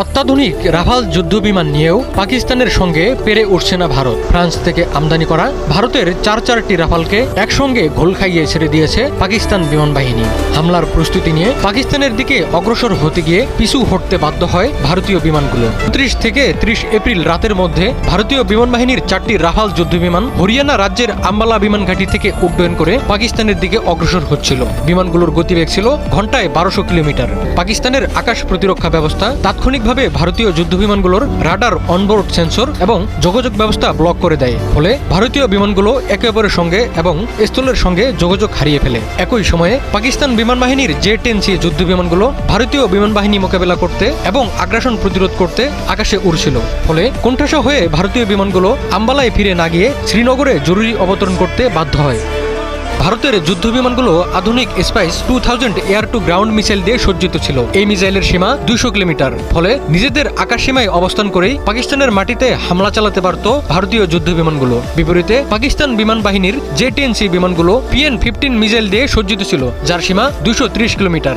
অত্যাধুনিক রাফাল যুদ্ধবিমান নিয়েও পাকিস্তানের সঙ্গে পেরে উঠছে না ভারত। ফ্রান্স থেকে আমদানি করা ভারতের চারটি রাফালকে একসঙ্গে ঘোল খাইয়ে ছেড়ে দিয়েছে পাকিস্তান বিমান বাহিনী। হামলার প্রস্তুতি নিয়ে পাকিস্তানের দিকে অগ্রসর হতে গিয়ে পিছু হটতে বাধ্য হয় ভারতীয় বিমানগুলো। 29 থেকে 30 এপ্রিল রাতের মধ্যে ভারতীয় বিমান বাহিনীর 4টি রাফাল যুদ্ধবিমান হরিয়ানা রাজ্যের আম্বালা বিমান ঘাঁটি থেকে উড্ডয়ন করে পাকিস্তানের দিকে অগ্রসর হচ্ছিল। বিমানগুলোর গতিবেগ ছিল ঘন্টায় 1200 কিলোমিটার। পাকিস্তানের আকাশ প্রতিরক্ষা ব্যবস্থা তাৎক্ষণিকভাবে ভারতীয় যুদ্ধবিমানগুলোর রাডার, অনবোর্ড সেন্সর এবং যোগাযোগ ব্যবস্থা ব্লক করে দেয়। ফলে ভারতীয় বিমানগুলো একে অপরের সঙ্গে এবং স্থলের সঙ্গে যোগাযোগ হারিয়ে ফেলে। একই সময়ে পাকিস্তান বিমান বাহিনীর জে-10C যুদ্ধবিমানগুলো ভারতীয় বিমান বাহিনী মোকাবেলা করতে এবং আগ্রাসন প্রতিরোধ করতে আকাশে উড়ছিল। ফলে কোণঠাসা হয়ে ভারতীয় বিমানগুলো আম্বালায় ফিরে না গিয়ে শ্রীনগরে জরুরি অবতরণ করতে বাধ্য হয়। ভারতের যুদ্ধবিমানগুলো আধুনিক SPICE 2000 air to ground missile দিয়ে সজ্জিত ছিল। এই মিসাইলের সীমা 200 কিলোমিটার। ফলে নিজেদের আকাশ সীমায় অবস্থান করেই পাকিস্তানের মাটিতে হামলা চালাতে পারত ভারতীয় যুদ্ধবিমানগুলো। বিপরীতে পাকিস্তান বিমান বাহিনীর জে-10C বিমানগুলো PN-15 মিসাইল দিয়ে সজ্জিত ছিল, যার সীমা 230 কিলোমিটার।